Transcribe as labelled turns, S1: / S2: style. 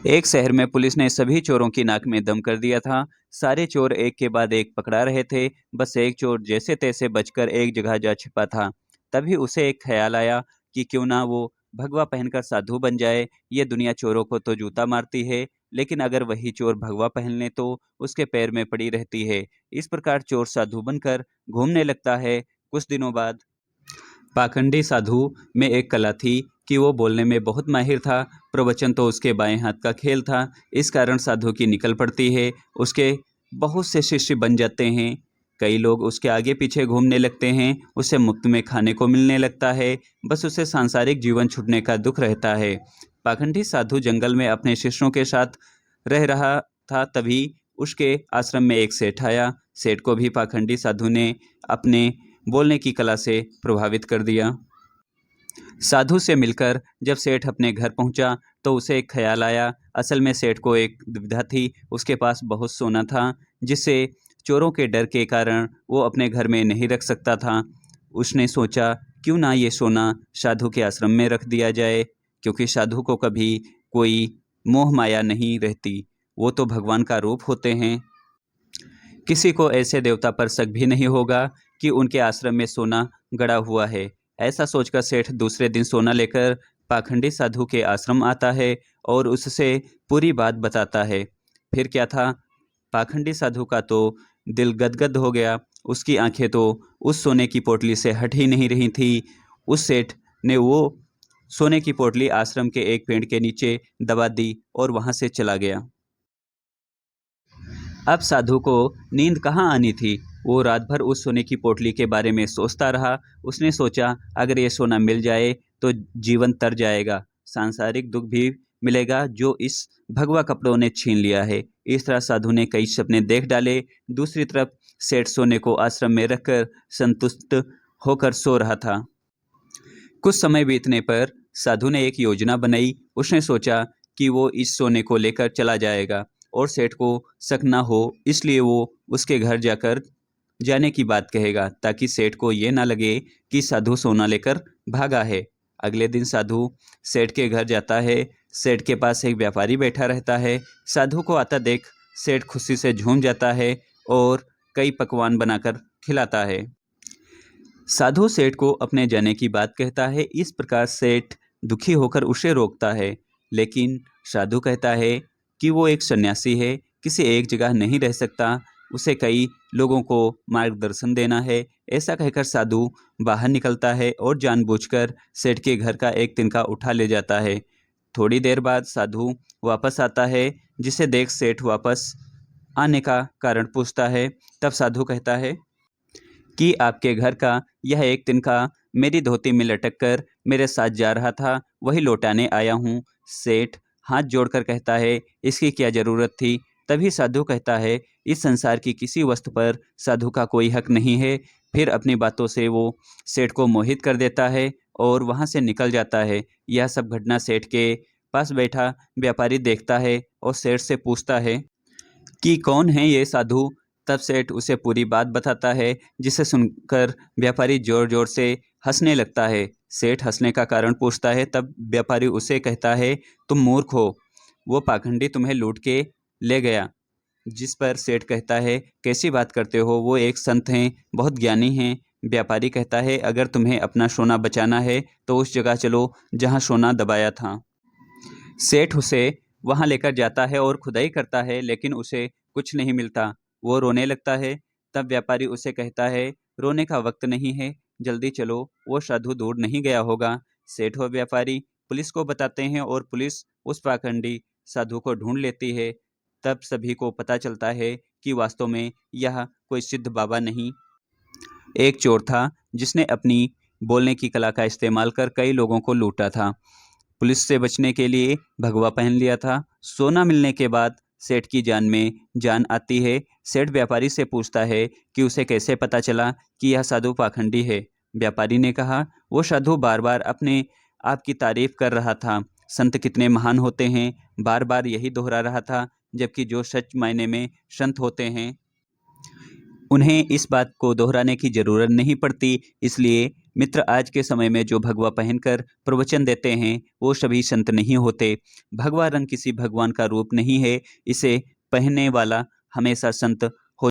S1: एक शहर में पुलिस ने सभी चोरों की नाक में दम कर दिया था। सारे चोर एक के बाद एक पकड़ा रहे थे। बस एक चोर जैसे तैसे बचकर एक जगह जा छिपा था। तभी उसे एक ख्याल आया कि क्यों ना वो भगवा पहनकर साधु बन जाए। ये दुनिया चोरों को तो जूता मारती है, लेकिन अगर वही चोर भगवा पहन ले तो उसके पैर में पड़ी रहती है। इस प्रकार चोर साधु बनकर घूमने लगता है। कुछ दिनों बाद पाखंडी साधु में एक कला थी कि वो बोलने में बहुत माहिर था। प्रवचन तो उसके बाएं हाथ का खेल था। इस कारण साधु की निकल पड़ती है। उसके बहुत से शिष्य बन जाते हैं। कई लोग उसके आगे पीछे घूमने लगते हैं। उसे मुफ्त में खाने को मिलने लगता है। बस उसे सांसारिक जीवन छूटने का दुख रहता है। पाखंडी साधु जंगल में अपने शिष्यों के साथ रह रहा था। तभी उसके आश्रम में एक सेठ आया। सेठ को भी पाखंडी साधु ने अपने बोलने की कला से प्रभावित कर दिया। साधु से मिलकर जब सेठ अपने घर पहुंचा तो उसे एक ख्याल आया। असल में सेठ को एक दुविधा थी। उसके पास बहुत सोना था, जिससे चोरों के डर के कारण वो अपने घर में नहीं रख सकता था। उसने सोचा क्यों ना ये सोना साधु के आश्रम में रख दिया जाए, क्योंकि साधु को कभी कोई मोह माया नहीं रहती। वो तो भगवान का रूप होते हैं। किसी को ऐसे देवता पर शक भी नहीं होगा कि उनके आश्रम में सोना गड़ा हुआ है। ऐसा सोचकर सेठ दूसरे दिन सोना लेकर पाखंडी साधु के आश्रम आता है और उससे पूरी बात बताता है। फिर क्या था, पाखंडी साधु का तो दिल गदगद हो गया। उसकी आंखें तो उस सोने की पोटली से हट ही नहीं रही थी। उस सेठ ने वो सोने की पोटली आश्रम के एक पेड़ के नीचे दबा दी और वहां से चला गया। अब साधु को नींद कहाँ आनी थी। वो रात भर उस सोने की पोटली के बारे में सोचता रहा। उसने सोचा अगर ये सोना मिल जाए तो जीवन तर जाएगा, सांसारिक दुख भी मिलेगा जो इस भगवा कपड़ों ने छीन लिया है। इस तरह साधु ने कई सपने देख डाले। दूसरी तरफ सेठ सोने को आश्रम में रखकर संतुष्ट होकर सो रहा था। कुछ समय बीतने पर साधु ने एक योजना बनाई। उसने सोचा कि वो इस सोने को लेकर चला जाएगा और सेठ को शक ना हो, इसलिए वो उसके घर जाकर जाने की बात कहेगा ताकि सेठ को ये ना लगे कि साधु सोना लेकर भागा है। अगले दिन साधु सेठ के घर जाता है। सेठ के पास एक व्यापारी बैठा रहता है। साधु को आता देख सेठ खुशी से झूम जाता है और कई पकवान बनाकर खिलाता है। साधु सेठ को अपने जाने की बात कहता है। इस प्रकार सेठ दुखी होकर उसे रोकता है, लेकिन साधु कहता है कि वो एक सन्यासी है, किसी एक जगह नहीं रह सकता, उसे कई लोगों को मार्गदर्शन देना है। ऐसा कहकर साधु बाहर निकलता है और जानबूझकर सेठ के घर का एक तिनका उठा ले जाता है। थोड़ी देर बाद साधु वापस आता है, जिसे देख सेठ वापस आने का कारण पूछता है। तब साधु कहता है कि आपके घर का यह एक तिनका मेरी धोती में लटक कर मेरे साथ जा रहा था, वही लौटाने आया हूँ। सेठ हाथ जोड़कर कहता है इसकी क्या जरूरत थी। तभी साधु कहता है इस संसार की किसी वस्तु पर साधु का कोई हक नहीं है। फिर अपनी बातों से वो सेठ को मोहित कर देता है और वहाँ से निकल जाता है। यह सब घटना सेठ के पास बैठा व्यापारी देखता है और सेठ से पूछता है कि कौन है ये साधु। तब सेठ उसे पूरी बात बताता है, जिसे सुनकर व्यापारी जोर जोर से हंसने लगता है। सेठ हंसने का कारण पूछता है। तब व्यापारी उसे कहता है तुम मूर्ख हो, वो पाखंडी तुम्हें लूट के ले गया। जिस पर सेठ कहता है कैसी बात करते हो, वो एक संत हैं, बहुत ज्ञानी हैं। व्यापारी कहता है अगर तुम्हें अपना सोना बचाना है तो उस जगह चलो जहाँ सोना दबाया था। सेठ उसे वहां लेकर जाता है और खुदाई करता है, लेकिन उसे कुछ नहीं मिलता। वो रोने लगता है। तब व्यापारी उसे कहता है रोने का वक्त नहीं है, जल्दी चलो, वो साधु दूर नहीं गया होगा। सेठ और व्यापारी पुलिस को बताते हैं और पुलिस उस पाखंडी साधु को ढूंढ लेती है। तब सभी को पता चलता है कि वास्तव में यह कोई सिद्ध बाबा नहीं, एक चोर था जिसने अपनी बोलने की कला का इस्तेमाल कर कई लोगों को लूटा था। पुलिस से बचने के लिए भगवा पहन लिया था। सोना मिलने के बाद सेठ की जान में जान आती है। सेठ व्यापारी से पूछता है कि उसे कैसे पता चला कि यह साधु पाखंडी है। व्यापारी ने कहा वो साधु बार बार अपने आप की तारीफ कर रहा था, संत कितने महान होते हैं, बार बार यही दोहरा रहा था। जबकि जो सच मायने में संत होते हैं उन्हें इस बात को दोहराने की जरूरत नहीं पड़ती, इसलिए मित्र, आज के समय में जो भगवा पहनकर प्रवचन देते हैं वो सभी संत नहीं होते। भगवा रंग किसी भगवान का रूप नहीं है। इसे पहनने वाला हमेशा संत